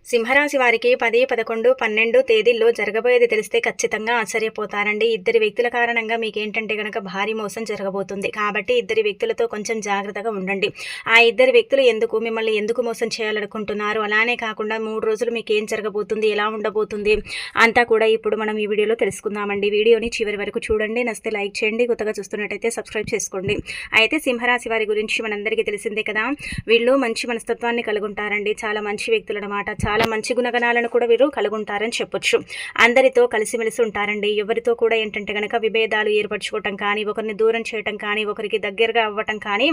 సింహరాశి వారికి 10, 11, 12 తేదీల్లో జరగబోయేది తెలిస్తే ఖచ్చితంగా ఆశ్చర్యపోతారండి. ఇద్దరి వ్యక్తుల కారణంగా మీకేంటంటే గనక భారీ మోసం జరగబోతుంది. కాబట్టి ఇద్దరి వ్యక్తులతో కొంచెం జాగ్రత్తగా ఉండండి. ఆ ఇద్దరి వ్యక్తులు మిమ్మల్ని ఎందుకు మోసం చేయాలనుకుంటున్నారు, అలానే కాకుండా 3 రోజులు మీకేం జరగబోతుంది, ఎలా ఉండబోతుంది అంతా కూడా ఇప్పుడు మనం ఈ వీడియోలో తెలుసుకుందామండి. వీడియోని చివరి వరకు చూడండి. నచ్చితే లైక్ చేయండి. కొత్తగా చూస్తున్నట్టయితే సబ్స్క్రైబ్ చేసుకోండి. అయితే సింహరాశి వారి గురించి మనందరికీ తెలిసిందే కదా. వీళ్ళు మంచి మనస్తత్వాన్ని కలిగి ఉంటారండి. చాలా మంచి వ్యక్తులు అన్నమాట. చాలా మంచి గుణగణాలను కూడా వీరు కలిగి ఉంటారని చెప్పొచ్చు. అందరితో కలిసిమెలిసి ఉంటారండి. ఎవరితో కూడా ఏంటంటే గనక విభేదాలు ఏర్పరచుకోవటం కానీ, ఒకరిని దూరం చేయటం కానీ, ఒకరికి దగ్గరగా అవ్వటం కానీ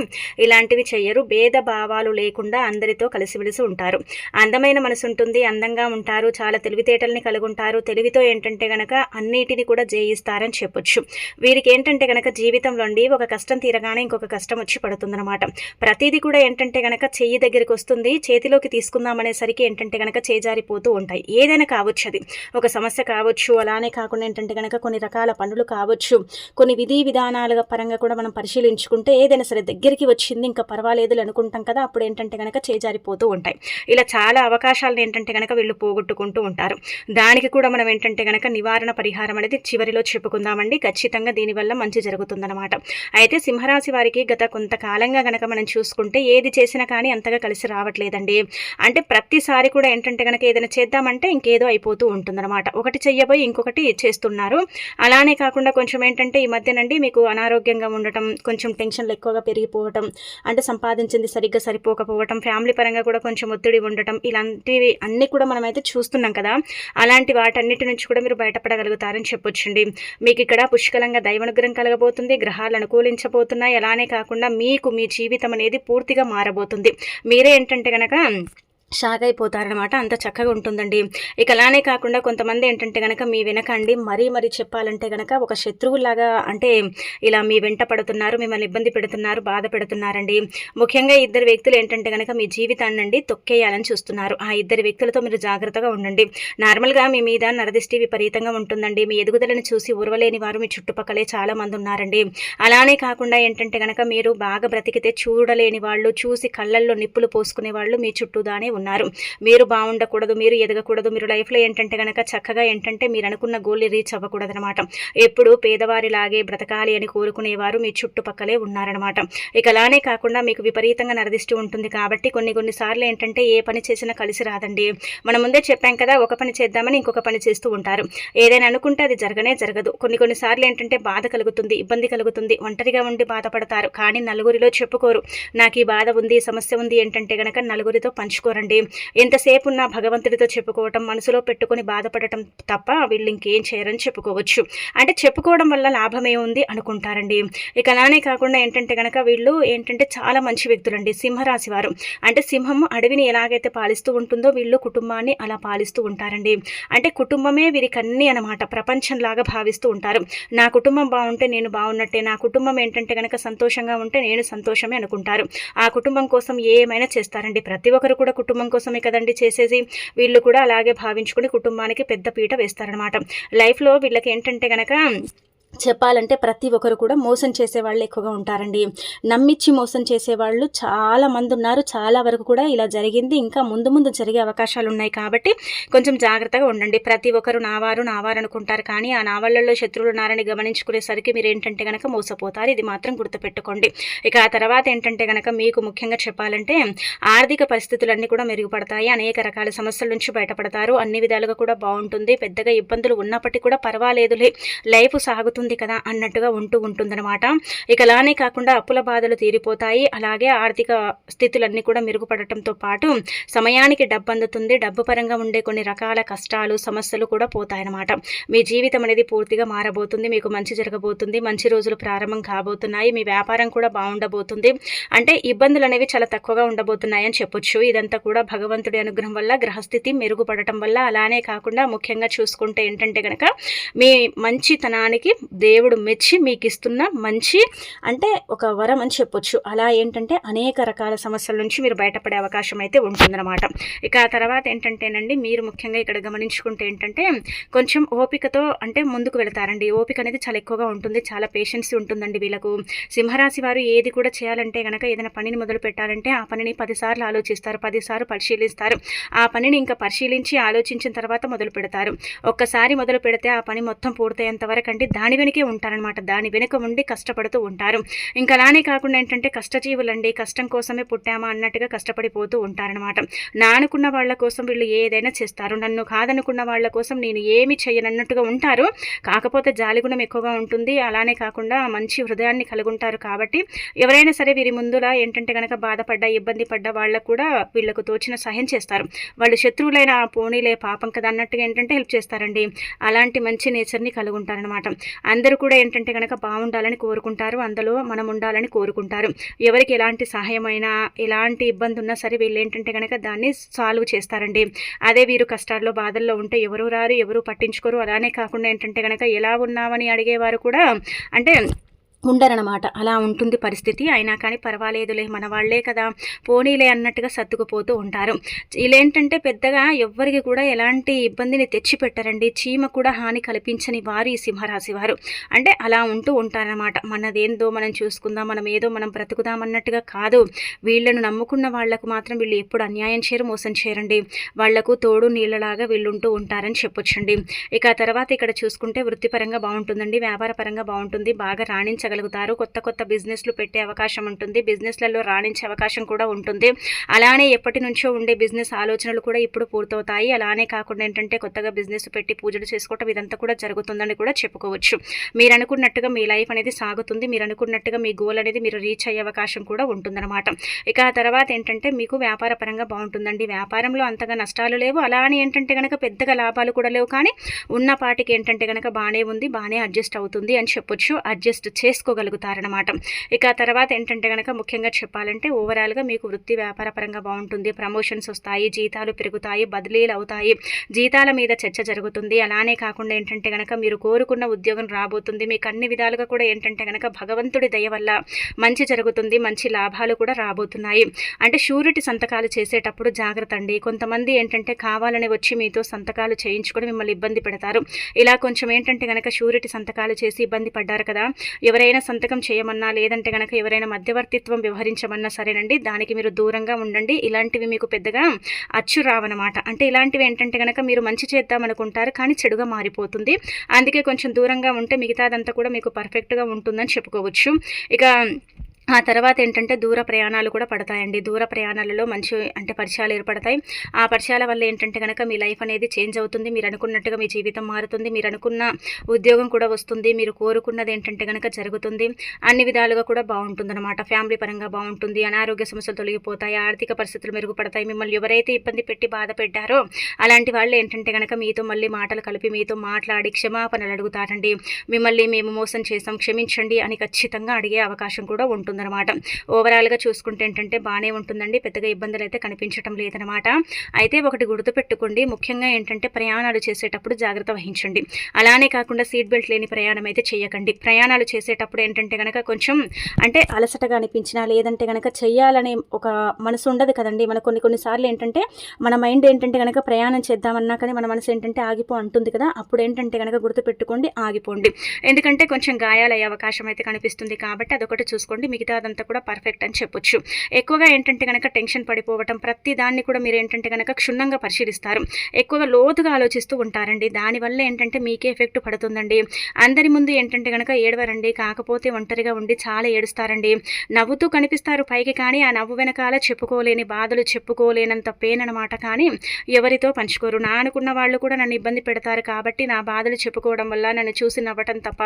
ఇలాంటివి చెయ్యరు. భేద భావాలు లేకుండా అందరితో కలిసిమెలిసి ఉంటారు. అందమైన మనసు ఉంటుంది, అందంగా ఉంటారు, చాలా తెలివితేటల్ని కలిగి ఉంటారు. తెలివితో ఏంటంటే గనక అన్నిటిని కూడా జయిస్తారని చెప్పొచ్చు. వీరికి ఏంటంటే గనక జీవితంలో అండి ఒక కష్టం తీరగానే ఇంకొక కష్టం వచ్చి పడుతుందన్నమాట. ప్రతిదీ కూడా ఏంటంటే గనక చెయ్యి దగ్గరికి వస్తుంది, చేతిలోకి తీసుకుందామనేసరికి ఏంటంటే గనక చేజారిపోతూ ఉంటాయి. ఏదైనా కావచ్చు, అది ఒక సమస్య కావచ్చు, అలానే కాకుండా ఏంటంటే గనక కొన్ని రకాల పనులు కావచ్చు, కొన్ని విధి విధానాల పరంగా కూడా మనం పరిశీలించుకుంటే ఏదైనా సరే దగ్గరికి వచ్చింది ఇంకా పర్వాలేదు అనుకుంటాం కదా, అప్పుడు ఏంటంటే గనక చేజారిపోతూ ఉంటాయి. ఇలా చాలా అవకాశాలను ఏంటంటే గనక వీళ్ళు పోగొట్టుకుంటూ ఉంటారు. దానికి కూడా మనం ఏంటంటే గనక నివారణ పరిహారం అనేది చివరిలో చెప్పుకుందామండి. ఖచ్చితంగా దీనివల్ల మంచి జరుగుతుందన్నమాట. అయితే సింహరాశి వారికి గత కొంతకాలంగా గనక మనం చూసుకుంటే ఏది చేసినా కానీ అంతగా కలిసి రావట్లేదండి. అంటే ప్రతిసారి కూడా ఏంటంటే కనుక ఏదైనా చేద్దామంటే ఇంకేదో అయిపోతూ ఉంటుందన్నమాట. ఒకటి చెయ్యబోయి ఇంకొకటి చేస్తున్నారు. అలానే కాకుండా కొంచెం ఏంటంటే ఈ మధ్యనండి మీకు అనారోగ్యంగా ఉండటం, కొంచెం టెన్షన్లు ఎక్కువగా పెరిగిపోవటం, అంటే సంపాదించింది సరిగ్గా సరిపోకపోవటం, ఫ్యామిలీ పరంగా కూడా కొంచెం ఒత్తిడి ఉండటం, ఇలాంటివి అన్నీ కూడా మనమైతే చూస్తున్నాం కదా. అలాంటి వాటన్నిటి నుంచి కూడా మీరు బయటపడగలుగుతారని చెప్పొచ్చండి. మీకు ఇక్కడ పుష్కలంగా దైవానుగ్రహం కలగబోతుంది, గ్రహాలు అనుకూలించబోతున్నాయి. అలానే కాకుండా మీకు మీ జీవితం అనేది పూర్తిగా మారబోతుంది. మీరే ఏంటంటే కనుక షాక్ అయిపోతారనమాట. అంత చక్కగా ఉంటుందండి. ఇక అలానే కాకుండా కొంతమంది ఏంటంటే కనుక మీ వెనకండి మరీ చెప్పాలంటే కనుక ఒక శత్రువులాగా, అంటే ఇలా మీ వెంట పడుతున్నారు, మిమ్మల్ని ఇబ్బంది పెడుతున్నారు, బాధ పెడుతున్నారండి. ముఖ్యంగా ఇద్దరు వ్యక్తులు ఏంటంటే కనుక మీ జీవితాన్ని అండి తొక్కేయాలని చూస్తున్నారు. ఆ ఇద్దరు వ్యక్తులతో మీరు జాగ్రత్తగా ఉండండి. నార్మల్గా మీ మీద నరదిష్టి విపరీతంగా ఉంటుందండి. మీ ఎదుగుదలను చూసి ఉరవలేని వారు మీ చుట్టుపక్కలే చాలా మంది ఉన్నారండి. అలానే కాకుండా ఏంటంటే కనుక మీరు బాగా బ్రతికితే చూడలేని వాళ్ళు, చూసి కళ్ళల్లో నిప్పులు పోసుకునే వాళ్ళు మీ చుట్టూదానే ఉన్నారు. మీరు బాగుండకూడదు, మీరు ఎదగకూడదు, మీరు లైఫ్లో ఏంటంటే కనుక చక్కగా ఏంటంటే మీరు అనుకున్న గోల్ని రీచ్ అవ్వకూడదు అనమాట. ఎప్పుడు పేదవారిలాగే బ్రతకాలి అని కోరుకునేవారు మీ చుట్టుపక్కలే ఉన్నారనమాట. ఇక అలానే కాకుండా మీకు విపరీతంగా నరదిష్టి ఉంటుంది కాబట్టి కొన్ని సార్లు ఏంటంటే ఏ పని చేసినా కలిసి రాదండి. మనం ముందే చెప్పాం కదా, ఒక పని చేద్దామని ఇంకొక పని చేస్తూ ఉంటారు. ఏదైనా అనుకుంటే అది జరగదు. కొన్ని సార్లు ఏంటంటే బాధ కలుగుతుంది, ఇబ్బంది కలుగుతుంది, ఒంటరిగా ఉండి బాధపడతారు. కానీ నలుగురిలో చెప్పుకోరు. నాకు ఈ బాధ ఉంది, సమస్య ఉంది ఏంటంటే గనక నలుగురితో పంచుకోరండి. ఎంతసేపు ఉన్న భగవంతుడితో చెప్పుకోవటం, మనసులో పెట్టుకొని బాధపడటం తప్ప వీళ్ళు ఇంకేం చేయరని చెప్పుకోవచ్చు. అంటే చెప్పుకోవడం వల్ల లాభమే ఉంది అనుకుంటారండి. ఇక అలానే కాకుండా ఏంటంటే కనుక వీళ్ళు ఏంటంటే చాలా మంచి వ్యక్తులండి సింహరాశి వారు. అంటే సింహం అడవిని ఎలాగైతే పాలిస్తూ ఉంటుందో వీళ్ళు కుటుంబాన్ని అలా పాలిస్తూ ఉంటారండి. అంటే కుటుంబమే వీరికి అన్నీ అనమాట, ప్రపంచంలాగా భావిస్తూ ఉంటారు. నా కుటుంబం బాగుంటే నేను బాగున్నట్టే, నా కుటుంబం ఏంటంటే కనుక సంతోషంగా ఉంటే నేను సంతోషమే అనుకుంటారు. ఆ కుటుంబం కోసం ఏమైనా చేస్తారండి. ప్రతి ఒక్కరు కూడా కుటుంబం కోసమే కదండి చేసేసి. వీళ్ళు కూడా అలాగే భావించుకుని కుటుంబానికి పెద్ద పీట వేస్తారనమాట. లైఫ్లో వీళ్ళకి ఏంటంటే కనుక చెప్పాలంటే ప్రతి ఒక్కరు కూడా మోసం చేసేవాళ్ళు ఎక్కువగా ఉంటారండి. నమ్మిచ్చి మోసం చేసేవాళ్ళు చాలా మంది ఉన్నారు. చాలా వరకు కూడా ఇలా జరిగింది, ఇంకా ముందు జరిగే అవకాశాలు ఉన్నాయి. కాబట్టి కొంచెం జాగ్రత్తగా ఉండండి. ప్రతి ఒక్కరు నావారు అనుకుంటారు, కానీ ఆ నావాళ్ళల్లో శత్రువులు ఉన్నారని గమనించుకునేసరికి మీరు ఏంటంటే కనుక మోసపోతారు. ఇది మాత్రం గుర్తుపెట్టుకోండి. ఇక ఆ తర్వాత ఏంటంటే కనుక మీకు ముఖ్యంగా చెప్పాలంటే ఆర్థిక పరిస్థితులన్నీ కూడా మెరుగుపడతాయి. అనేక రకాల సమస్యల నుంచి బయటపడతారు. అన్ని విధాలుగా కూడా బాగుంటుంది. పెద్దగా ఇబ్బందులు ఉన్నప్పటికీ కూడా పర్వాలేదులే, లైఫ్ సాగుతుంది కదా అన్నట్టుగా ఉంటుందన్నమాట. ఇక అలానే కాకుండా అప్పుల బాధలు తీరిపోతాయి. అలాగే ఆర్థిక స్థితులన్నీ కూడా మెరుగుపడటంతో పాటు సమయానికి డబ్బు అందుతుంది. డబ్బు పరంగా ఉండే కొన్ని రకాల కష్టాలు, సమస్యలు కూడా పోతాయన్నమాట. మీ జీవితం అనేది పూర్తిగా మారబోతుంది. మీకు మంచి జరగబోతుంది. మంచి రోజులు ప్రారంభం కాబోతున్నాయి. మీ వ్యాపారం కూడా బాగుండబోతుంది. అంటే ఇబ్బందులు అనేవి చాలా తక్కువగా ఉండబోతున్నాయి అని చెప్పొచ్చు. ఇదంతా కూడా భగవంతుడి అనుగ్రహం వల్ల, గ్రహస్థితి మెరుగుపడటం వల్ల. అలానే కాకుండా ముఖ్యంగా చూసుకుంటే ఏంటంటే కనుక మీ మంచితనానికి దేవుడు మెచ్చి మీకు ఇస్తున్న మంచి అంటే ఒక వరం అని చెప్పొచ్చు. అలా ఏంటంటే అనేక రకాల సమస్యల నుంచి మీరు బయటపడే అవకాశం అయితే ఉంటుందన్నమాట. ఇక ఆ తర్వాత ఏంటంటేనండి, మీరు ముఖ్యంగా ఇక్కడ గమనించుకుంటే ఏంటంటే కొంచెం ఓపికతో అంటే ముందుకు వెళతారండి. ఓపిక అనేది చాలా ఎక్కువగా ఉంటుంది, చాలా పేషెన్సీ ఉంటుందండి వీళ్ళకు. సింహరాశి వారు ఏది కూడా చేయాలంటే కనుక, ఏదైనా పనిని మొదలు పెట్టాలంటే ఆ పనిని 10 సార్లు ఆలోచిస్తారు, 10 సార్లు పరిశీలిస్తారు. ఆ పనిని ఇంకా పరిశీలించి ఆలోచించిన తర్వాత మొదలు పెడతారు. ఒక్కసారి మొదలు పెడితే ఆ పని మొత్తం పూర్తయ్యేంత వరకు అంటే దాని వెనకే ఉంటారనమాట. దాని వెనుక ఉండి కష్టపడుతూ ఉంటారు. ఇంకా అలానే కాకుండా ఏంటంటే కష్టజీవులండి, కష్టం కోసమే పుట్టామా అన్నట్టుగా కష్టపడిపోతూ ఉంటారనమాట. నా అనుకున్న వాళ్ళ కోసం వీళ్ళు ఏదైనా చేస్తారు, నన్ను కాదనుకున్న వాళ్ళ కోసం నేను ఏమి చేయనన్నట్టుగా ఉంటారు. కాకపోతే జాలిగుణం ఎక్కువగా ఉంటుంది. అలానే కాకుండా మంచి హృదయాన్ని కలిగి ఉంటారు. కాబట్టి ఎవరైనా సరే వీరి ముందులా ఏంటంటే కనుక బాధపడ్డా ఇబ్బంది పడ్డా వాళ్ళకు కూడా వీళ్ళకు తోచిన సహాయం చేస్తారు. వాళ్ళు శత్రువులైన పోనీలే పాపం కదా అన్నట్టుగా ఏంటంటే హెల్ప్ చేస్తారండి. అలాంటి మంచి నేచర్ని కలిగి ఉంటారనమాట. అందరూ కూడా ఏంటంటే కనుక బాగుండాలని కోరుకుంటారు, అందులో మనం ఉండాలని కోరుకుంటారు. ఎవరికి ఎలాంటి సహాయమైనా ఎలాంటి ఇబ్బంది ఉన్నా సరే వీళ్ళు ఏంటంటే కనుక దాన్ని సాల్వ్ చేస్తారండి. అదే వీరు కష్టాల్లో బాధల్లో ఉంటే ఎవరు రారు, ఎవరు పట్టించుకోరు. అలానే కాకుండా ఏంటంటే కనుక ఎలా ఉన్నామని అడిగేవారు కూడా అంటే ఉండరనమాట. అలా ఉంటుంది పరిస్థితి. అయినా కానీ పర్వాలేదులే, మన వాళ్లే కదా, పోనీలే అన్నట్టుగా సర్దుకుపోతూ ఉంటారు. వీళ్ళేంటంటే పెద్దగా ఎవ్వరికి కూడా ఎలాంటి ఇబ్బందిని తెచ్చిపెట్టరండి. చీమ కూడా హాని కల్పించని వారు ఈ సింహరాశి వారు. అంటే అలా ఉంటూ ఉంటారనమాట. మనదేందో మనం చూసుకుందాం, మనం ఏదో మనం బ్రతుకుదాం అన్నట్టుగా కాదు. వీళ్ళను నమ్ముకున్న వాళ్లకు మాత్రం వీళ్ళు ఎప్పుడు అన్యాయం చేయరు, మోసం చేయరండి. వాళ్లకు తోడు నీళ్ళలాగా వీళ్ళు ఉంటూ ఉంటారని చెప్పొచ్చండి. ఇక తర్వాత ఇక్కడ చూసుకుంటే వృత్తిపరంగా బాగుంటుందండి, వ్యాపారపరంగా బాగుంటుంది, బాగా రాణించగలుగుతారు. కొత్త కొత్త బిజినెస్లు పెట్టే అవకాశం ఉంటుంది, బిజినెస్లలో రాణించే అవకాశం కూడా ఉంటుంది. అలానే ఎప్పటి నుంచో ఉండే బిజినెస్ ఆలోచనలు కూడా ఇప్పుడు పూర్తవుతాయి. అలానే కాకుండా ఏంటంటే కొత్తగా బిజినెస్ పెట్టి పూజలు చేసుకోవటం ఇదంతా కూడా జరుగుతుందని కూడా చెప్పుకోవచ్చు. మీరు అనుకున్నట్టుగా మీ లైఫ్ అనేది సాగుతుంది, మీరు అనుకున్నట్టుగా మీ గోల్ అనేది మీరు రీచ్ అయ్యే అవకాశం కూడా ఉంటుందన్నమాట. ఇక ఆ తర్వాత ఏంటంటే మీకు వ్యాపార పరంగా బాగుంటుందండి. వ్యాపారంలో అంతగా నష్టాలు లేవు, అలానే ఏంటంటే కనుక పెద్దగా లాభాలు కూడా లేవు. కానీ ఉన్న పాటికి ఏంటంటే కనుక బాగానే ఉంది, బాగానే అడ్జస్ట్ అవుతుంది అని చెప్పొచ్చు. అడ్జస్ట్ చేసుకోగలుగుతారనమాట. ఇక తర్వాత ఏంటంటే కనుక ముఖ్యంగా చెప్పాలంటే ఓవరాల్గా మీకు వృత్తి వ్యాపార పరంగా బాగుంటుంది. ప్రమోషన్స్ వస్తాయి, జీతాలు పెరుగుతాయి, బదిలీలు అవుతాయి, జీతాల మీద చర్చ జరుగుతుంది. అలానే కాకుండా ఏంటంటే కనుక మీరు కోరుకున్న ఉద్యోగం రాబోతుంది. మీకు అన్ని విధాలుగా కూడా ఏంటంటే కనుక భగవంతుడి దయ వల్ల మంచి జరుగుతుంది, మంచి లాభాలు కూడా రాబోతున్నాయి. అంటే షూరిటీ సంతకాలు చేసేటప్పుడు జాగ్రత్త అండి. కొంతమంది ఏంటంటే కావాలని వచ్చి మీతో సంతకాలు చేయించుకొని మిమ్మల్ని ఇబ్బంది పెడతారు. ఇలా కొంచెం ఏంటంటే కనుక షూరిటీ సంతకాలు చేసి ఇబ్బంది పడ్డారు కదా, ఎవరైనా సంతకం చేయమన్నా లేదంటే కనుక ఎవరైనా మధ్యవర్తిత్వం వ్యవహరించమన్నా సరేనండి, దానికి మీరు దూరంగా ఉండండి. ఇలాంటివి మీకు పెద్దగా అచ్చు రావన్నమాట. అంటే ఇలాంటివి ఏంటంటే కనుక మీరు మంచి చేద్దాం అనుకుంటారు కానీ చెడుగా మారిపోతుంది. అందుకే కొంచెం దూరంగా ఉంటే మిగతాదంతా కూడా మీకు పర్ఫెక్ట్గా ఉంటుందని చెప్పుకోవచ్చు. ఇక ఆ తర్వాత ఏంటంటే దూర ప్రయాణాలు కూడా పడతాయండి. దూర ప్రయాణాలలో మంచి అంటే పరిచయాలు ఏర్పడతాయి. ఆ పరిచయాల వల్ల ఏంటంటే కనుక మీ లైఫ్ అనేది చేంజ్ అవుతుంది. మీరు అనుకున్నట్టుగా మీ జీవితం మారుతుంది, మీరు అనుకున్న ఉద్యోగం కూడా వస్తుంది, మీరు కోరుకున్నది ఏంటంటే కనుక జరుగుతుంది. అన్ని విధాలుగా కూడా బాగుంటుందన్నమాట. ఫ్యామిలీ పరంగా బాగుంటుంది, అనారోగ్య సమస్యలు తొలగిపోతాయి, ఆర్థిక పరిస్థితులు మెరుగుపడతాయి. మిమ్మల్ని ఎవరైతే ఇబ్బంది పెట్టి బాధ పెట్టారో అలాంటి వాళ్ళు ఏంటంటే కనుక మీతో మళ్ళీ మాటలు కలిపి మీతో మాట్లాడి క్షమాపణలు అడుగుతారండి. మిమ్మల్ని మేము మోసం చేసాం క్షమించండి అని ఖచ్చితంగా అడిగే అవకాశం కూడా ఉంటుంది అనమాట. ఓవరాల్గా చూసుకుంటే ఏంటంటే బాగానే ఉంటుందండి, పెద్దగా ఇబ్బందులు అయితే కనిపించడం లేదనమాట. అయితే ఒకటి గుర్తుపెట్టుకోండి, ముఖ్యంగా ఏంటంటే ప్రయాణాలు చేసేటప్పుడు జాగ్రత్త వహించండి. అలానే కాకుండా సీట్ బెల్ట్ లేని ప్రయాణం అయితే చేయకండి. ప్రయాణాలు చేసేటప్పుడు ఏంటంటే కనుక కొంచెం అంటే అలసటగా అనిపించినా లేదంటే కనుక చెయ్యాలనే ఒక మనసు ఉండదు కదండి. మన కొన్నిసార్లు ఏంటంటే మన మైండ్ ఏంటంటే కనుక ప్రయాణం చేద్దామన్నా కానీ మన మనసు ఏంటంటే ఆగిపో అంటుంది కదా, అప్పుడు ఏంటంటే కనుక గుర్తుపెట్టుకోండి, ఆగిపోండి. ఎందుకంటే కొంచెం గాయాలయ్యే అవకాశం అయితే కనిపిస్తుంది. కాబట్టి అదొకటి చూసుకోండి, అదంతా కూడా పర్ఫెక్ట్ అని చెప్పొచ్చు. ఎక్కువగా ఏంటంటే కనుక టెన్షన్ పడిపోవటం, ప్రతి దాన్ని కూడా మీరు ఏంటంటే కనుక క్షుణ్ణంగా పరిశీలిస్తారు, ఎక్కువగా లోతుగా ఆలోచిస్తూ ఉంటారండి. దానివల్ల ఏంటంటే మీకే ఎఫెక్ట్ పడుతుందండి. అందరి ముందు ఏంటంటే కనుక ఏడవరండి, కాకపోతే ఒంటరిగా ఉండి చాలా ఏడుస్తారండి. నవ్వుతూ కనిపిస్తారు పైకి, కానీ ఆ నవ్వు వెనకాల చెప్పుకోలేని బాధలు, చెప్పుకోలేనంత పెయిన్ అనమాట. కానీ ఎవరితో పంచుకోరు. నా అనుకున్న వాళ్ళు కూడా నన్ను ఇబ్బంది పెడతారు కాబట్టి నా బాధలు చెప్పుకోవడం వల్ల నన్ను చూసి నవ్వటం తప్ప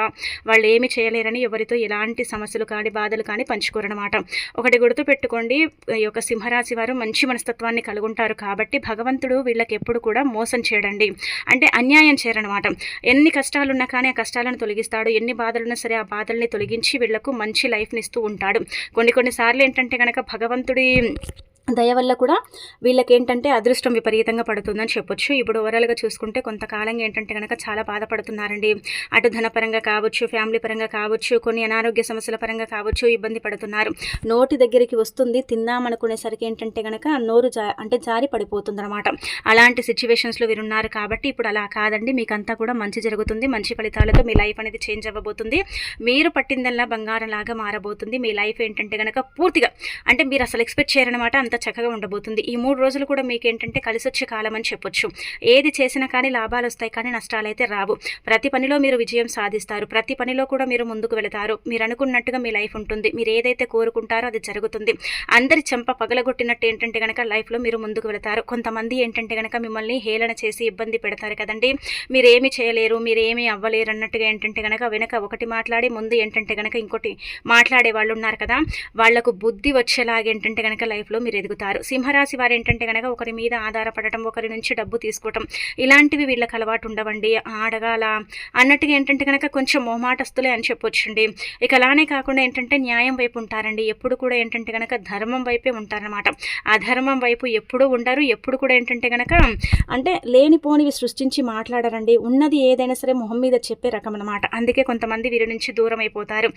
వాళ్ళు ఏమి చేయలేరని ఎవరితో ఎలాంటి సమస్యలు కానీ బాధలు కానీ పంచుకోరనమాట. ఒకటి గుర్తుపెట్టుకోండి, ఈ యొక్క సింహరాశి వారు మంచి మనస్తత్వాన్ని కలిగి ఉంటారు కాబట్టి భగవంతుడు వీళ్ళకి ఎప్పుడు కూడా మోసం చేయడండి, అంటే అన్యాయం చేయరనమాట. ఎన్ని కష్టాలున్నా కానీ ఆ కష్టాలను తొలగిస్తాడు, ఎన్ని బాధలున్నా సరే ఆ బాధల్ని తొలగించి వీళ్లకు మంచి లైఫ్ని ఇస్తూ ఉంటాడు. కొన్నిసార్లు ఏంటంటే కనుక భగవంతుడి దయ వల్ల కూడా వీళ్ళకేంటంటే అదృష్టం విపరీతంగా పడుతుందని చెప్పొచ్చు. ఇప్పుడు ఓవరాల్‌గా చూసుకుంటే కొంతకాలంగా ఏంటంటే గనక చాలా బాధపడుతున్నారండి. అటు ధనపరంగా కావచ్చు, ఫ్యామిలీ పరంగా కావచ్చు, కొన్ని అనారోగ్య సమస్యల పరంగా కావచ్చు ఇబ్బంది పడుతున్నారు. నోటి దగ్గరికి వస్తుంది తిందామనుకునేసరికి ఏంటంటే గనక నోరు అంటే జారి పడిపోతుందనమాట. అలాంటి సిట్యుయేషన్స్‌లో వీరున్నారు కాబట్టి ఇప్పుడు అలా కాదండి. మీకంతా కూడా మంచి జరుగుతుంది. మంచి ఫలితాలతో మీ లైఫ్ అనేది చేంజ్ అవ్వబోతుంది. మీరు పట్టిందల్లా బంగారంలాగా మారబోతుంది. మీ లైఫ్ ఏంటంటే గనక పూర్తిగా అంటే మీరు అసలు ఎక్స్‌పెక్ట్ చేయరనమాట. అంత చక్కగా ఉండబోతుంది. ఈ 3 రోజులు కూడా మీకేంటంటే కలిసొచ్చే కాలం అని చెప్పొచ్చు. ఏది చేసినా కానీ లాభాలొస్తాయి కానీ నష్టాలైతే రావు. ప్రతి పనిలో మీరు విజయం సాధిస్తారు. ప్రతి పనిలో కూడా మీరు ముందుకు వెళతారు. మీరు అనుకున్నట్టుగా మీ లైఫ్ ఉంటుంది. మీరు ఏదైతే కోరుకుంటారో అది జరుగుతుంది. అందరి చెంప పగలగొట్టినట్టు ఏంటంటే గనక లైఫ్‌లో మీరు ముందుకు వెళతారు. కొంతమంది ఏంటంటే గనక మిమ్మల్ని హేళన చేసి ఇబ్బంది పెడతారు కదండీ. మీరేమి చేయలేరు, మీరేమీ అవ్వలేరు అన్నట్టుగా ఏంటంటే గనక వెనక ఒకటి మాట్లాడి ముందు ఏంటంటే గనక ఇంకోటి మాట్లాడే వాళ్ళు ఉన్నారు కదా. వాళ్లకు బుద్ధి వచ్చేలాగా ఏంటంటే గనక లైఫ్‌లో మీరు ఎదుగుతారు. సింహరాశి వారు ఏంటంటే గనక ఒకరి మీద ఆధారపడటం, ఒకరి నుంచి డబ్బు తీసుకోవటం ఇలాంటివి వీళ్ళకి అలవాటు ఉండవండి. అడగాల అన్నట్టుగా ఏంటంటే గనక కొంచెం మొహమాటస్తులే అని చెప్పొచ్చండి. ఇక అలానే కాకుండా ఏంటంటే న్యాయం వైపు ఉంటారండి. ఎప్పుడు కూడా ఏంటంటే గనక ధర్మం వైపే ఉంటారనమాట. అధర్మం వైపు ఎప్పుడూ ఉండరు. ఎప్పుడు కూడా ఏంటంటే గనక అంటే లేనిపోనివి సృష్టించి మాట్లాడరండి. ఉన్నది ఏదైనా సరే మొహం మీద చెప్పే రకం అనమాట. అందుకే కొంతమంది వీరి నుంచి దూరం అయిపోతారు.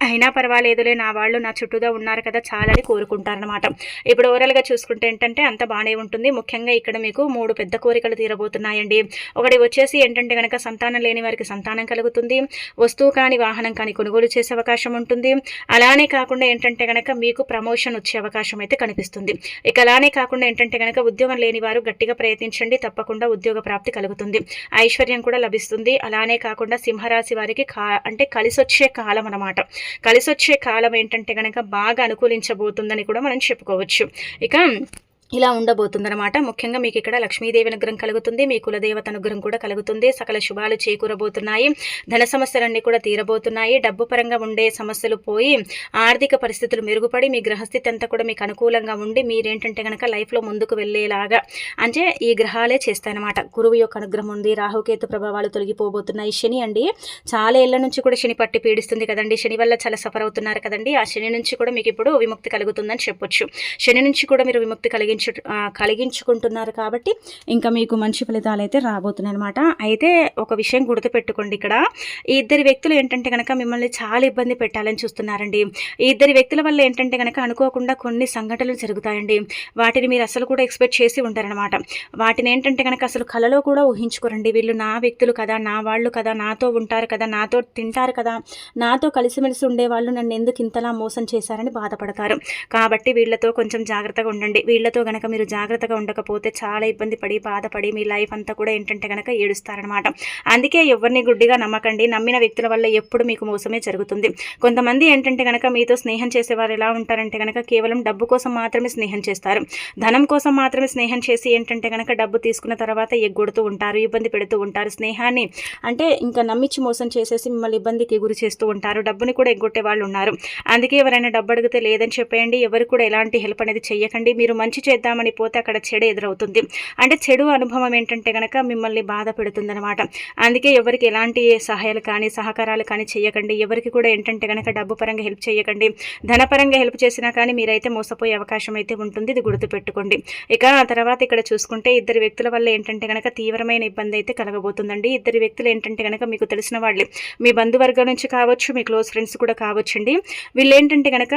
అయినా పర్వాలేదులే నా వాళ్ళు నా చుట్టూగా ఉన్నారు కదా చాలని కోరుకుంటారనమాట. ఇప్పుడు ఓవరాల్‌గా చూసుకుంటే ఏంటంటే అంత బాగానే ఉంటుంది. ముఖ్యంగా ఇక్కడ మీకు 3 పెద్ద కోరికలు తీరబోతున్నాయండి. ఒకటి వచ్చేసి ఏంటంటే గనక సంతానం లేని వారికి సంతానం కలుగుతుంది. వస్తువు కానీ వాహనం కానీ కొనుగోలు చేసే అవకాశం ఉంటుంది. అలానే కాకుండా ఏంటంటే గనక మీకు ప్రమోషన్ వచ్చే అవకాశం అయితే కనిపిస్తుంది. ఇక అలానే కాకుండా ఏంటంటే గనక ఉద్యోగం లేని వారు గట్టిగా ప్రయత్నించండి. తప్పకుండా ఉద్యోగ ప్రాప్తి కలుగుతుంది. ఐశ్వర్యం కూడా లభిస్తుంది. అలానే కాకుండా సింహరాశి వారికి అంటే కలిసొచ్చే కాలం అనమాట. కలిసొచ్చే కాలం ఏంటంటే గనక బాగా అనుకూలించబోతుందని కూడా మనం చెప్పుకోవచ్చు. ఇక ఇలా ఉండబోతుందన్నమాట. ముఖ్యంగా మీకు ఇక్కడ లక్ష్మీదేవి అనుగ్రహం కలుగుతుంది. మీ కులదేవత అనుగ్రహం కూడా కలుగుతుంది. సకల శుభాలు చేకూరబోతున్నాయి. ధన సమస్యలన్నీ కూడా తీరబోతున్నాయి. డబ్బు పరంగా ఉండే సమస్యలు పోయి ఆర్థిక పరిస్థితులు మెరుగుపడి మీ గ్రహస్థితి అంతా కూడా మీకు అనుకూలంగా ఉండి మీరేంటంటే కనుక లైఫ్లో ముందుకు వెళ్ళేలాగా అంటే ఈ గ్రహాలే చేస్తాయన్నమాట. గురువు యొక్క అనుగ్రహం ఉంది. రాహుకేతు ప్రభావాలు తొలగిపోబోతున్నాయి. శని అండి చాలా ఏళ్ల నుంచి కూడా శని పట్టి పీడిస్తుంది కదండి. శని వల్ల చాలా సఫర్ అవుతున్నారు కదండి. ఆ శని నుంచి కూడా మీకు ఇప్పుడు విముక్తి కలుగుతుందని చెప్పొచ్చు. శని నుంచి కూడా మీరు విముక్తి కలిగించుకుంటున్నారు కాబట్టి ఇంకా మీకు మంచి ఫలితాలు అయితే రాబోతున్నాయి అనమాట. అయితే ఒక విషయం గుర్తుపెట్టుకోండి, ఇక్కడ ఈ ఇద్దరు వ్యక్తులు ఏంటంటే కనుక మిమ్మల్ని చాలా ఇబ్బంది పెట్టాలని చూస్తున్నారండి. ఈ ఇద్దరు వ్యక్తుల వల్ల ఏంటంటే కనుక అనుకోకుండా కొన్ని సంఘటనలు జరుగుతాయండి. వాటిని మీరు అసలు కూడా ఎక్స్పెక్ట్ చేసి ఉంటారనమాట. వాటిని ఏంటంటే కనుక అసలు కలలో కూడా ఊహించుకోరండి. వీళ్ళు నా వ్యక్తులు కదా, నా వాళ్ళు కదా, నాతో ఉంటారు కదా, నాతో తింటారు కదా, నాతో కలిసిమెలిసి ఉండేవాళ్ళు నన్ను ఎందుకు ఇంతలా మోసం చేశారని బాధపడతారు. కాబట్టి వీళ్ళతో కొంచెం జాగ్రత్తగా ఉండండి. వీళ్ళతో గనక మీరు జాగ్రత్తగా ఉండకపోతే చాలా ఇబ్బంది పడి బాధపడి మీ లైఫ్ అంతా కూడా ఏంటంటే కనుక ఏడుస్తారనమాట. అందుకే ఎవరిని గుడ్డిగా నమ్మకండి. నమ్మిన వ్యక్తుల వల్ల ఎప్పుడు మీకు మోసమే జరుగుతుంది. కొంతమంది ఏంటంటే కనుక మీతో స్నేహం చేసేవారు ఎలా ఉంటారంటే కనుక కేవలం డబ్బు కోసం మాత్రమే స్నేహం చేస్తారు. ధనం కోసం మాత్రమే స్నేహం చేసి ఏంటంటే కనుక డబ్బు తీసుకున్న తర్వాత ఎగ్గొడుతూ ఉంటారు, ఇబ్బంది పెడుతూ ఉంటారు. స్నేహాన్ని అంటే ఇంకా నమ్మించి మోసం చేసేసి మిమ్మల్ని ఇబ్బందికి గురి చేస్తూ ఉంటారు. డబ్బుని కూడా ఎగ్గొట్టే వాళ్ళు ఉన్నారు. అందుకే ఎవరైనా డబ్బు అడిగితే లేదని చెప్పేయండి. ఎవరు కూడా ఎలాంటి హెల్ప్ అనేది చెయ్యకండి. మీరు మంచి చేద్దామని పోతే అక్కడ చెడు ఎదురవుతుంది. అంటే చెడు అనుభవం ఏంటంటే కనుక మిమ్మల్ని బాధ పెడుతుంది అనమాట. అందుకే ఎవరికి ఎలాంటి సహాయాలు కానీ సహకారాలు కానీ చేయకండి. ఎవరికి కూడా ఏంటంటే కనుక డబ్బు పరంగా హెల్ప్ చేయకండి. ధనపరంగా హెల్ప్ చేసినా కానీ మీరైతే మోసపోయే అవకాశం అయితే ఉంటుంది. ఇది గుర్తుపెట్టుకోండి. ఇక తర్వాత ఇక్కడ చూసుకుంటే ఇద్దరు వ్యక్తుల వల్ల ఏంటంటే కనుక తీవ్రమైన ఇబ్బంది అయితే కలగబోతుందండి. ఇద్దరు వ్యక్తులు ఏంటంటే కనుక మీకు తెలిసిన వాళ్ళే, మీ బంధువర్గం నుంచి కావచ్చు, మీ క్లోజ్ ఫ్రెండ్స్ కూడా కావచ్చండి. వీళ్ళు ఏంటంటే కనుక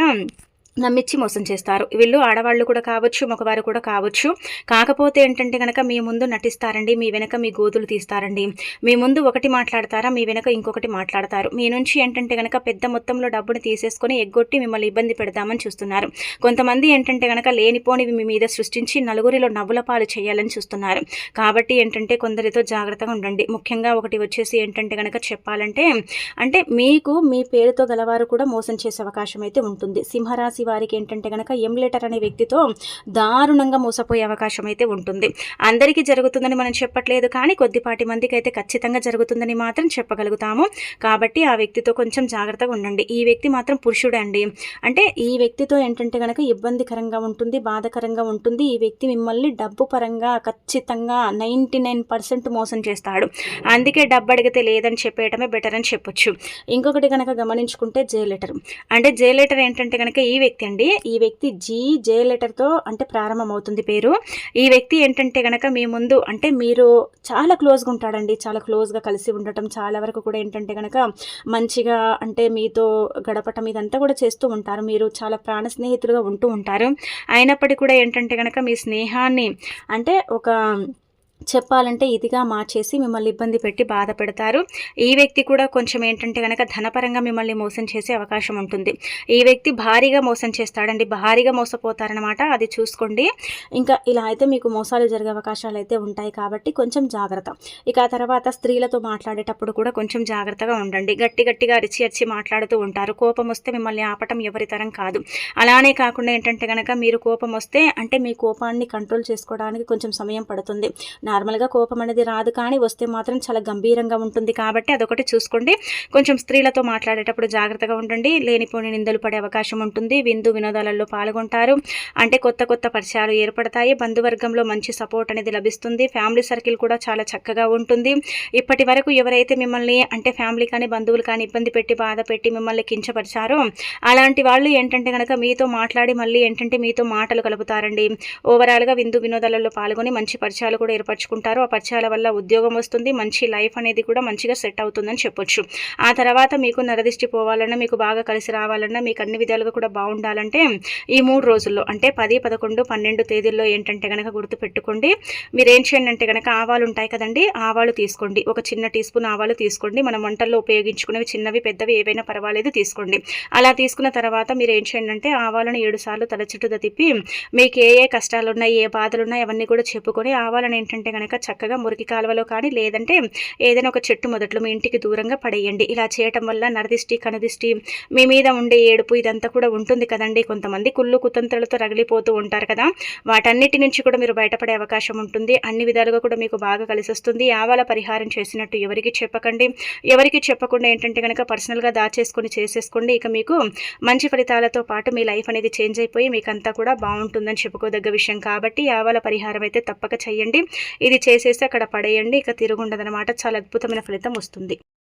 నమ్మిచ్చి మోసం చేస్తారు. వీళ్ళు ఆడవాళ్ళు కూడా కావచ్చు, మగవారు కూడా కావచ్చు. కాకపోతే ఏంటంటే కనుక మీ ముందు నటిస్తారండి, మీ వెనక మీ గోతులు తీస్తారండి. మీ ముందు ఒకటి మాట్లాడతారా, మీ వెనక ఇంకొకటి మాట్లాడతారు. మీ నుంచి ఏంటంటే కనుక పెద్ద మొత్తంలో డబ్బుని తీసేసుకొని ఎగ్గొట్టి మిమ్మల్ని ఇబ్బంది పెడదామని చూస్తున్నారు. కొంతమంది ఏంటంటే కనుక లేనిపోనివి మీ మీద సృష్టించి నలుగురిలో నవ్వుల పాలు చేయాలని చూస్తున్నారు. కాబట్టి ఏంటంటే కొందరితో జాగ్రత్తగా ఉండండి. ముఖ్యంగా ఒకటి వచ్చేసి ఏంటంటే కనుక చెప్పాలంటే అంటే మీకు మీ పేరుతో గలవారు కూడా మోసం చేసే అవకాశం అయితే ఉంటుంది. సింహరాశి వారికి ఏంటంటే కనుక లెటర్ అనే వ్యక్తితో దారుణంగా మోసపోయే అవకాశం అయితే ఉంటుంది. అందరికీ జరుగుతుందని మనం చెప్పట్లేదు, కానీ కొద్దిపాటి మందికి అయితే ఖచ్చితంగా జరుగుతుందని మాత్రం చెప్పగలుగుతాము. కాబట్టి ఆ వ్యక్తితో కొంచెం జాగ్రత్తగా ఉండండి. ఈ వ్యక్తి మాత్రం పురుషుడే అండి. అంటే ఈ వ్యక్తితో ఏంటంటే కనుక ఇబ్బందికరంగా ఉంటుంది, బాధకరంగా ఉంటుంది. ఈ వ్యక్తి మిమ్మల్ని డబ్బు పరంగా ఖచ్చితంగా 99% మోసం చేస్తాడు. అందుకే డబ్బు అడిగితే లేదని చెప్పేయటమే బెటర్ అని చెప్పొచ్చు. ఇంకొకటి కనుక గమనించుకుంటే లెటర్ అంటే లెటర్ ఏంటంటే కనుక ఈ వ్యక్తి అండి. ఈ వ్యక్తి జే లెటర్‌తో అంటే ప్రారంభమవుతుంది పేరు. ఈ వ్యక్తి ఏంటంటే గనక మీ ముందు అంటే మీరు చాలా క్లోజ్‌గా ఉంటాడండి. చాలా క్లోజ్‌గా కలిసి ఉండటం, చాలా వరకు కూడా ఏంటంటే గనక మంచిగా అంటే మీతో గడపటం ఇదంతా కూడా చేస్తూ ఉంటారు. మీరు చాలా ప్రాణ స్నేహితులుగా ఉంటూ ఉంటారు. అయినప్పటికీ కూడా ఏంటంటే గనక మీ స్నేహాన్ని అంటే ఒక చెప్పాలంటే ఇదిగా మార్చేసి మిమ్మల్ని ఇబ్బంది పెట్టి బాధ పెడతారు. ఈ వ్యక్తి కూడా కొంచెం ఏంటంటే గనక ధనపరంగా మిమ్మల్ని మోసం చేసే అవకాశం ఉంటుంది. ఈ వ్యక్తి భారీగా మోసం చేస్తాడండి. భారీగా మోసపోతారనమాట. అది చూసుకోండి. ఇంకా ఇలా అయితే మీకు మోసాలు జరిగే అవకాశాలు అయితే ఉంటాయి కాబట్టి కొంచెం జాగ్రత్త. ఇక ఆ తర్వాత స్త్రీలతో మాట్లాడేటప్పుడు కూడా కొంచెం జాగ్రత్తగా ఉండండి. గట్టిగా అరిచి మాట్లాడుతూ ఉంటారు. కోపం వస్తే మిమ్మల్ని ఆపటం ఎవరి తరం కాదు. అలానే కాకుండా ఏంటంటే గనక మీరు కోపం వస్తే అంటే మీ కోపాన్ని కంట్రోల్ చేసుకోవడానికి కొంచెం సమయం పడుతుంది. నార్మల్గా కోపం అనేది రాదు, కానీ వస్తే మాత్రం చాలా గంభీరంగా ఉంటుంది. కాబట్టి అదొకటి చూసుకోండి. కొంచెం స్త్రీలతో మాట్లాడేటప్పుడు జాగ్రత్తగా ఉండండి. లేనిపోని నిందలు పడే అవకాశం ఉంటుంది. విందు వినోదాలలో పాల్గొంటారు. అంటే కొత్త పరిచయాలు ఏర్పడతాయి. బంధువర్గంలో మంచి సపోర్ట్ అనేది లభిస్తుంది. ఫ్యామిలీ సర్కిల్ కూడా చాలా చక్కగా ఉంటుంది. ఇప్పటి వరకు ఎవరైతే మిమ్మల్ని అంటే ఫ్యామిలీ కానీ బంధువులు కానీ ఇబ్బంది పెట్టి బాధ పెట్టి మిమ్మల్ని కించపరిచారో అలాంటి వాళ్ళు ఏంటంటే కనుక మీతో మాట్లాడి మళ్ళీ ఏంటంటే మీతో మాటలు కలుపుతారండి. ఓవరాల్గా విందు వినోదాలలో పాల్గొని మంచి పరిచయాలు కూడా ఏర్పరచుకుంటారు. ఆ పరిచయాల వల్ల ఉద్యోగం వస్తుంది. మంచి లైఫ్ అనేది కూడా మంచిగా సెట్ అవుతుందని చెప్పొచ్చు. ఆ తర్వాత మీకు నరదిష్టి పోవాలన్నా, మీకు బాగా కలిసి రావాలన్నా, మీకు అన్ని విధాలుగా కూడా బాగుండాలంటే ఈ 3 రోజుల్లో అంటే 10, 11, 12 తేదీల్లో ఏంటంటే కనుక గుర్తుపెట్టుకోండి. మీరేం చేయండి అంటే కనుక ఆవాలు ఉంటాయి కదండి, ఆవాలు తీసుకోండి. ఒక చిన్న టీ స్పూన్ ఆవాలు తీసుకోండి. మనం వంటల్లో ఉపయోగించుకునేవి చిన్నవి పెద్దవి ఏవైనా పర్వాలేదు తీసుకోండి. అలా తీసుకున్న తర్వాత మీరు ఏం చేయండి అంటే ఆవాలను 7 సార్లు తల చుట్టూతో తిప్పి మీకు ఏ కష్టాలు ఉన్నాయి, ఏ బాధలు ఉన్నాయి అవన్నీ కూడా చెప్పుకొని ఆవాలను ఏంటంటే కనుక చక్కగా మురికి కాలువలో కానీ లేదంటే ఏదైనా ఒక చెట్టు మొదట్లో మీ ఇంటికి దూరంగా పడేయండి. ఇలా చేయటం వల్ల నరదిష్టి కనుదిష్టి మీ మీద ఉండే ఏడుపు ఇదంతా కూడా ఉంటుంది కదండి. కొంతమంది కుళ్ళు కుతంత్రాలతో రగిలిపోతూ ఉంటారు కదా, వాటన్నిటి నుంచి కూడా మీరు బయటపడే అవకాశం ఉంటుంది. అన్ని విధాలుగా కూడా మీకు బాగా కలిసి వస్తుంది. ఆవాల పరిహారం చేసినట్టు ఎవరికి చెప్పకండి. ఎవరికి చెప్పకుండా ఏంటంటే కనుక పర్సనల్గా దాచేసుకొని చేసేసుకోండి. ఇక మీకు మంచి ఫలితాలతో పాటు మీ లైఫ్ అనేది చేంజ్ అయిపోయి మీకంతా కూడా బాగుంటుందని చెప్పుకోదగ్గ విషయం. కాబట్టి ఆవాల పరిహారం అయితే తప్పక చేయండి. ఇది చేసేసి అక్కడ పడేయండి. ఇక తిరుగుండదనమాట. చాలా అద్భుతమైన ఫలితం వస్తుంది.